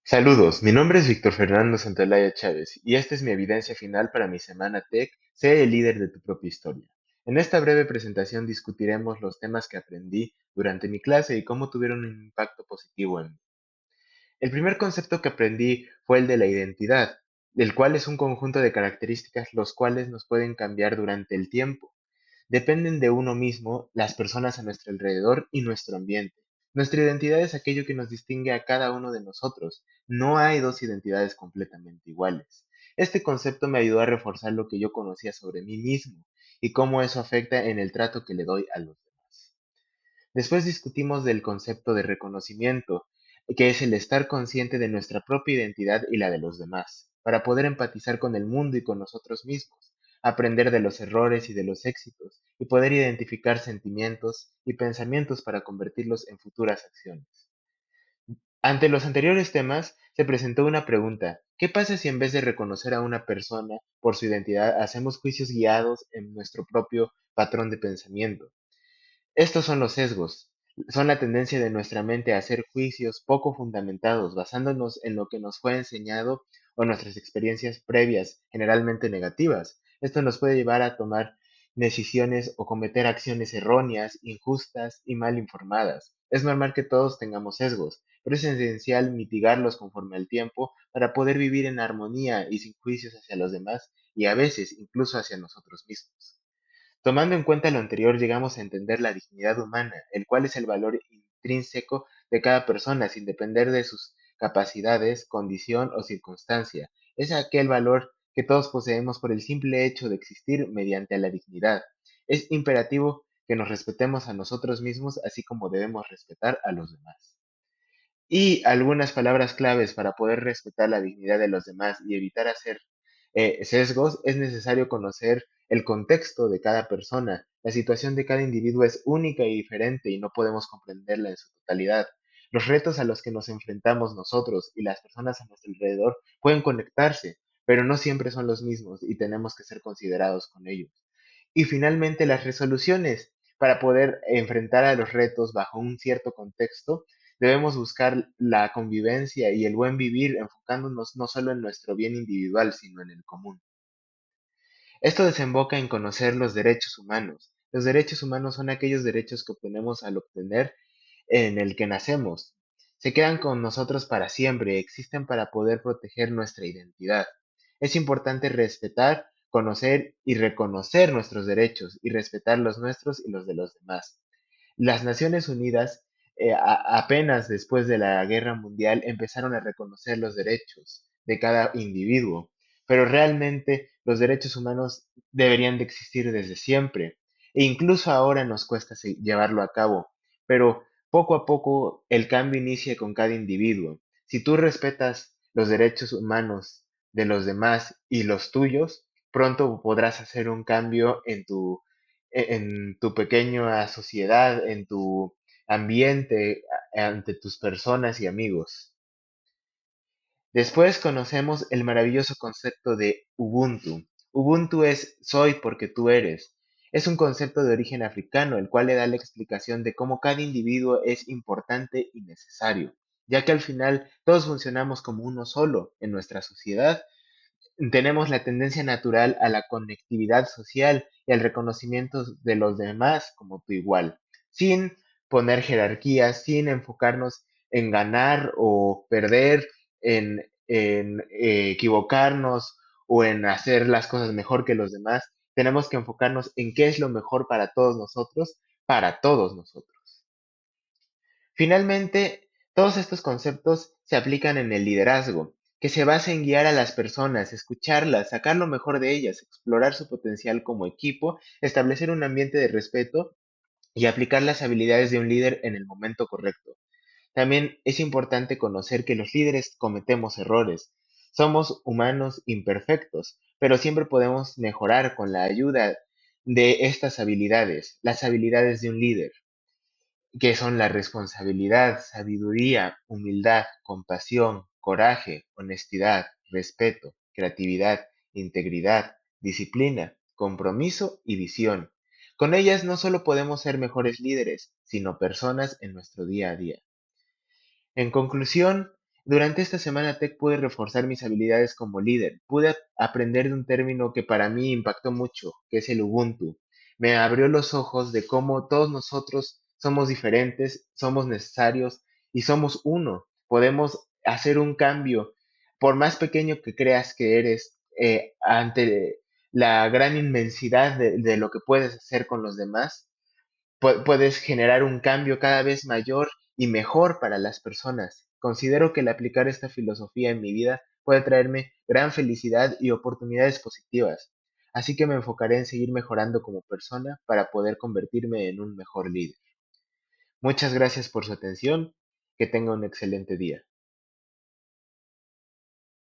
Saludos, mi nombre es Víctor Fernando Santolaya Chávez y esta es mi evidencia final para mi semana Tech. Sé el líder de tu propia historia. En esta breve presentación discutiremos los temas que aprendí durante mi clase y cómo tuvieron un impacto positivo en mí. El primer concepto que aprendí fue el de la identidad, el cual es un conjunto de características los cuales nos pueden cambiar durante el tiempo. Dependen de uno mismo, las personas a nuestro alrededor y nuestro ambiente. Nuestra identidad es aquello que nos distingue a cada uno de nosotros. No hay dos identidades completamente iguales. Este concepto me ayudó a reforzar lo que yo conocía sobre mí mismo y cómo eso afecta en el trato que le doy a los demás. Después discutimos del concepto de reconocimiento, que es el estar consciente de nuestra propia identidad y la de los demás, para poder empatizar con el mundo y con nosotros mismos, aprender de los errores y de los éxitos, y poder identificar sentimientos y pensamientos para convertirlos en futuras acciones. Ante los anteriores temas, se presentó una pregunta: ¿qué pasa si en vez de reconocer a una persona por su identidad, hacemos juicios guiados en nuestro propio patrón de pensamiento? Estos son los sesgos. Son la tendencia de nuestra mente a hacer juicios poco fundamentados, basándonos en lo que nos fue enseñado o nuestras experiencias previas, generalmente negativas. Esto nos puede llevar a tomar decisiones o cometer acciones erróneas, injustas y mal informadas. Es normal que todos tengamos sesgos, pero es esencial mitigarlos conforme al tiempo para poder vivir en armonía y sin juicios hacia los demás y a veces incluso hacia nosotros mismos. Tomando en cuenta lo anterior, llegamos a entender la dignidad humana, el cual es el valor intrínseco de cada persona, sin depender de sus capacidades, condición o circunstancia. Es aquel valor que todos poseemos por el simple hecho de existir mediante la dignidad. Es imperativo que nos respetemos a nosotros mismos, así como debemos respetar a los demás. Y algunas palabras claves para poder respetar la dignidad de los demás y evitar hacer sesgos: es necesario conocer el contexto de cada persona. La situación de cada individuo es única y diferente y no podemos comprenderla en su totalidad. Los retos a los que nos enfrentamos nosotros y las personas a nuestro alrededor pueden conectarse, pero no siempre son los mismos y tenemos que ser considerados con ellos. Y finalmente, las resoluciones. Para poder enfrentar a los retos bajo un cierto contexto, debemos buscar la convivencia y el buen vivir, enfocándonos no solo en nuestro bien individual, sino en el común. Esto desemboca en conocer los derechos humanos. Los derechos humanos son aquellos derechos que obtenemos al obtener en el que nacemos. Se quedan con nosotros para siempre, existen para poder proteger nuestra identidad. Es importante respetar, conocer y reconocer nuestros derechos y respetar los nuestros y los de los demás. Las Naciones Unidas, apenas después de la Guerra Mundial, empezaron a reconocer los derechos de cada individuo, pero realmente los derechos humanos deberían de existir desde siempre, e incluso ahora nos cuesta llevarlo a cabo, pero poco a poco el cambio inicia con cada individuo. Si tú respetas los derechos humanos de los demás y los tuyos, pronto podrás hacer un cambio en tu pequeña sociedad, en tu ambiente, ante tus personas y amigos. Después conocemos el maravilloso concepto de Ubuntu. Ubuntu es soy porque tú eres. Es un concepto de origen africano, el cual le da la explicación de cómo cada individuo es importante y necesario, ya que al final todos funcionamos como uno solo en nuestra sociedad. Tenemos la tendencia natural a la conectividad social y al reconocimiento de los demás como tu igual, sin poner jerarquías, sin enfocarnos en ganar o perder, en equivocarnos o en hacer las cosas mejor que los demás. Tenemos que enfocarnos en qué es lo mejor para todos nosotros, para todos nosotros. Finalmente, todos estos conceptos se aplican en el liderazgo, que se basa en guiar a las personas, escucharlas, sacar lo mejor de ellas, explorar su potencial como equipo, establecer un ambiente de respeto y aplicar las habilidades de un líder en el momento correcto. También es importante conocer que los líderes cometemos errores. Somos humanos imperfectos, pero siempre podemos mejorar con la ayuda de estas habilidades, las habilidades de un líder, que son la responsabilidad, sabiduría, humildad, compasión, coraje, honestidad, respeto, creatividad, integridad, disciplina, compromiso y visión. Con ellas no solo podemos ser mejores líderes, sino personas en nuestro día a día. En conclusión, Durante esta semana tech pude reforzar mis habilidades como líder. Pude aprender de un término que para mí impactó mucho, que es el Ubuntu. Me abrió los ojos de cómo todos nosotros somos diferentes, somos necesarios y somos uno. Podemos hacer un cambio, por más pequeño que creas que eres, ante la gran inmensidad de lo que puedes hacer con los demás. Puedes generar un cambio cada vez mayor y mejor para las personas. Considero que el aplicar esta filosofía en mi vida puede traerme gran felicidad y oportunidades positivas. Así que me enfocaré en seguir mejorando como persona para poder convertirme en un mejor líder. Muchas gracias por su atención. Que tenga un excelente día.